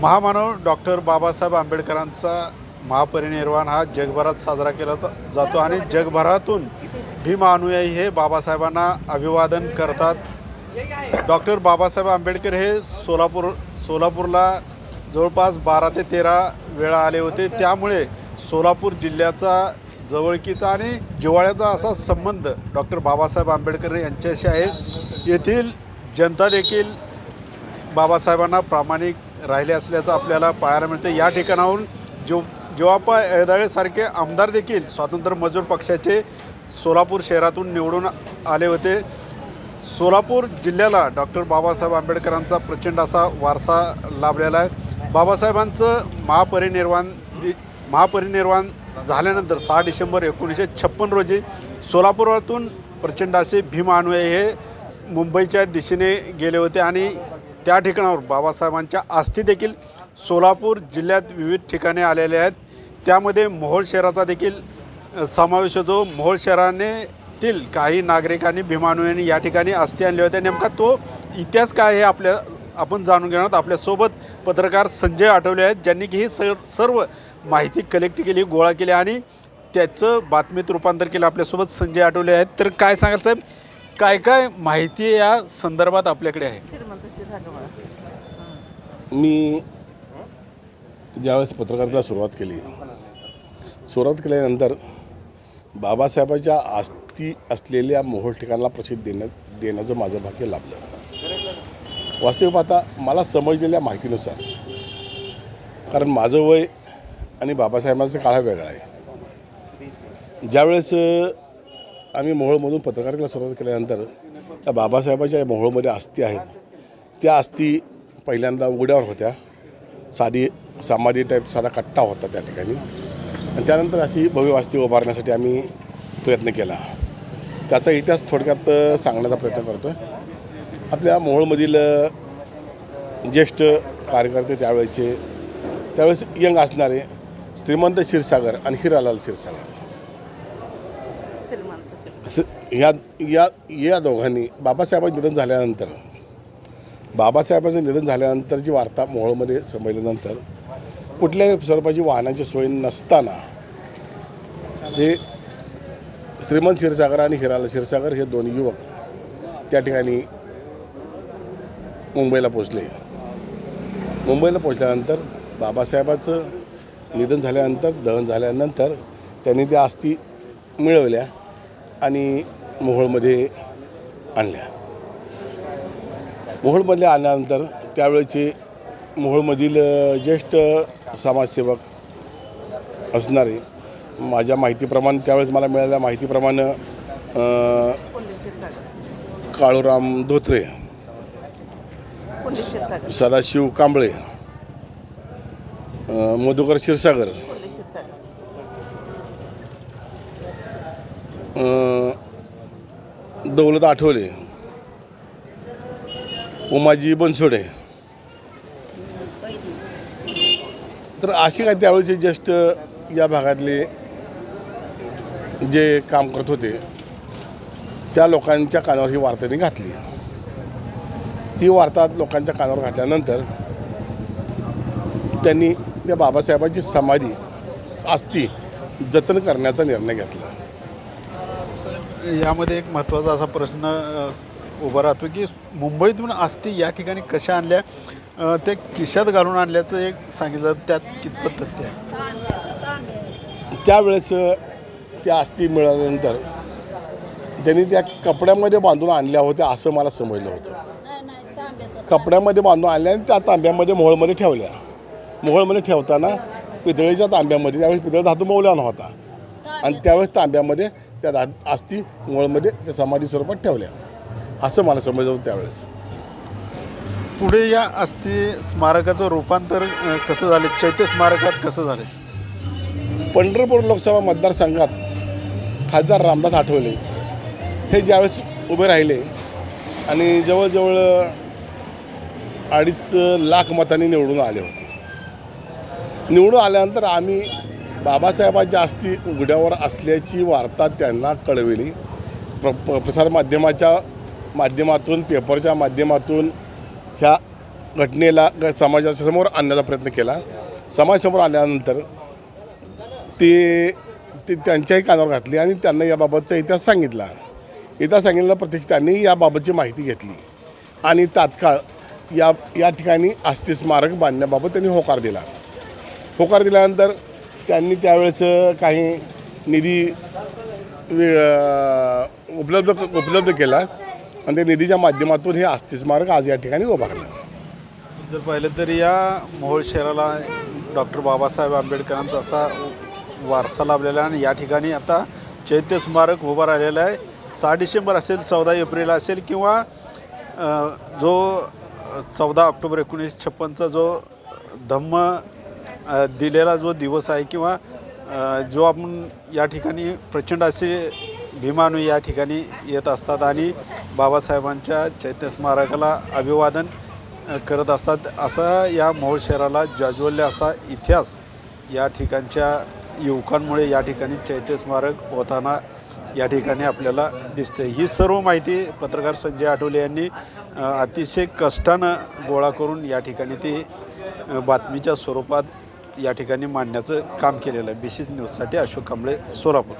महामानव डॉक्टर बाबासाहेब आंबेडकरांचा महापरिनिर्वाण हा जगभरात साजरा केला जातो आणि जगभरातून भीम अनुयायी हे बाबासाहेबांना अभिवादन करतात। डॉक्टर बाबासाहेब आंबेडकर हे सोलापूरला जवळपास 12 ते 13 वेळा आले होते। त्यामुळे सोलापूर जिल्ह्याचा जवळकीचा आणि जिव्हाळ्याचा असा संबंध डॉक्टर बाबासाहेब आंबेडकर यांच्याशी आहे। येथील जनता देखील बाबासाहेबांना प्रामाणिक राहिले असल्याचं आपल्याला पाहायला मिळते। या ठिकाणाहून जीवाप्पा ऐदाळेसारखे आमदार देखील स्वातंत्र्य मजूर पक्षाचे सोलापूर शहरातून निवडून आले होते। सोलापूर जिल्ह्याला डॉक्टर बाबासाहेब आंबेडकरांचा प्रचंड असा वारसा लाभलेला आहे। बाबासाहेबांचं महापरिनिर्वाण झाल्यानंतर 6 डिसेंबर 1956 रोजी सोलापुरातून प्रचंड असे भीम अनुयायी हे मुंबईच्या दिशेने गेले होते आणि त्या ठिकाणावर बाबासाहेबांच्या अस्थी देखील सोलापूर जिल्ह्यात विविध ठिकाणी आलेले आहेत। त्यामध्ये मोहोळ शहराचा देखील समावेश होतो। मोहोळ शहरातील काही नागरिकांनी भीम अनुयायींनी या ठिकाणी अस्थी आणल्या होत्या। नेमका तो इतिहास काय हे आपण जाणून घेणार आहोत। आपल्यासोबत पत्रकार संजय आठवले आहेत, ज्यांनी की ही सर्व माहिती कलेक्ट केली, गोळा केली आणि त्याचं बातमीत रूपांतर केलं। आपल्यासोबत संजय आठवले आहेत। तर काय सांगाल साहेब, काय माहिती या संदर्भात आपल्याकडे आहे? मी ज्यावेळेस पत्रकारितेला सुरुवात केल्यानंतर बाबासाहेबांच्या अस्थी असलेल्या मोहोळ ठिकाणाला प्रसिद्धी देण्याचं माझं भाग्य लाभलं। वास्तविक पाहता मला समजलेल्या माहितीनुसार, कारण माझं वय आणि बाबासाहेबांचा काळ वेगळा आहे। ज्यावेळेस आम्ही मोहोळमधून पत्रकारितेला सुरुवात केल्यानंतर त्या बाबासाहेबांच्या मोहोळमध्ये अस्थी आहेत, त्या अस्थी पहिल्यांदा उघड्यावर होत्या, साधी समाधी टाईप साधा कट्टा होता त्या ठिकाणी, आणि त्यानंतर अशी भव्य अस्थी उभारण्यासाठी आम्ही प्रयत्न केला। त्याचा इतिहास थोडक्यात सांगण्याचा प्रयत्न करतो आहे। आपल्या मोहोळमधील ज्येष्ठ कार्यकर्ते त्यावेळेस यंग असणारे श्रीमंत क्षीरसागर आणि हिरालाल क्षीरसागर या दोघांनी बाबासाहेबांचं निधन झाल्यानंतर जी वार्ता मोहोळमध्ये समजल्यानंतर कुठल्याही स्वरूपाची वाहनांची सोय नसताना हे श्रीमंत क्षीरसागर आणि हिरालाल क्षीरसागर हे दोन युवक त्या ठिकाणी मुंबईला पोचले। मुंबईला पोचल्यानंतर बाबासाहेबांचं निधन झाल्यानंतर, दहन झाल्यानंतर त्यांनी त्या अस्थी मिळवल्या आणि मोहोळमध्ये आणल्या। मोहोळमध्ये आल्यानंतर त्यावेळेचे मोहोळमधील ज्येष्ठ समाजसेवक असणारे, माझ्या माहितीप्रमाणे त्यावेळेस मला मिळालेल्या माहितीप्रमाणे काळूराम धोत्रे, सदाशिव कांबळे, मधुकर क्षीरसागर, दौलत आठवले, उमाजी बनसोडे, तर अशी काय त्यावेळेचे ज्येष्ठ या भागातले जे काम करत होते त्या लोकांच्या कानावर ही वार्ता त्यांनी घातली। ती वार्ता लोकांच्या कानावर घातल्यानंतर त्यांनी त्या बाबासाहेबांची समाधी अस्थी जतन करण्याचा निर्णय घेतला। यामध्ये एक महत्त्वाचा असा प्रश्न उभा राहतो की मुंबईतून अस्थी या ठिकाणी कशा आणल्या? ते खिशात घालून आणल्याचं एक सांगितलं, त्यात कितपत तथ्य आहे? त्यावेळेस त्या अस्थी मिळाल्यानंतर त्यांनी त्या कपड्यामध्ये बांधून आणल्या होत्या असं मला समजलं होतं। कपड्यामध्ये बांधून आणल्या आणि त्या तांब्यामध्ये मोहोळमध्ये ठेवल्या। मोहोळमध्ये ठेवताना पितळेच्या तांब्यामध्ये, त्यावेळेस पितळ धातू मौल्यवान होता, आणि त्यावेळेस तांब्यामध्ये त्या अस्थी मोहोळमध्ये त्या समाधी स्वरूपात ठेवल्या असं मला समजलं होतं त्यावेळेस। पुढे या अस्थी स्मारकाचं रूपांतर कसं झाले, चैत्य स्मारकात कसं झाले? पंढरपूर लोकसभा मतदारसंघात खासदार रामदास आठवले हे ज्यावेळेस उभे राहिले आणि जवळजवळ 2.5 लाख मतांनी निवडून आले होते। निवडून आल्यानंतर आम्ही बाबासाहेबांच्या अस्थी उघड्यावर असल्याची वार्ता त्यांना कळविली। प्रसारमाध्यमाच्या माध्यमातून, पेपरच्या माध्यमातून ह्या समाजाच्या समोर आणण्याचा प्रयत्न केला. समाजासमोर आल्यानंतर ते त्यांच्याही कानावर घातली आणि त्यांना याबाबतचा इतिहास सांगितला. इतिहास सांगितलं प्रत्यक्ष त्यांनी याबाबतची माहिती घेतली आणि तात्काळ या ठिकाणी अस्थि स्मारक बांधण्याबाबत त्यांनी होकार दिला. होकार दिल्यानंतर त्यांनी त्यावेळेस काही निधी उपलब्ध केला आणि त्या निधीच्या माध्यमातून हे अस्थि स्मारक आज या ठिकाणी उभारलं. जर पाहिलं तर या मोहोळ शहराला डॉक्टर बाबासाहेब आंबेडकरांचा असा वारसा लाभलेला आहे आणि या ठिकाणी आता चैत्य स्मारक उभं राहिलेलं आहे. 6 डिसेंबर असेल, 14 एप्रिल असेल किंवा जो 14 ऑक्टोबर 1956चा जो धम्म दिलेला जो दिवस आहे किंवा जो आपण या ठिकाणी प्रचंड असे भीमानू या ठिकाणी येत असतात आणि बाबासाहेबांच्या चैत्य स्मारकाला अभिवादन करत असतात. असा या मोहोळ शहराला जाज्वल्य असा इतिहास या ठिकाणच्या युवकांमुळे या ठिकाणी चैत्य स्मारक होताना या ठिकाणी आपल्याला दिसते. ही सर्व माहिती पत्रकार संजय आठवले यांनी अतिशय कष्टानं गोळा करून या ठिकाणी ती बातमीच्या स्वरूपात या ठिकाणी मांडण्याचं काम केलेलं आहे. BC न्यूजसाठी अशोक कांबळे, सोलापूर.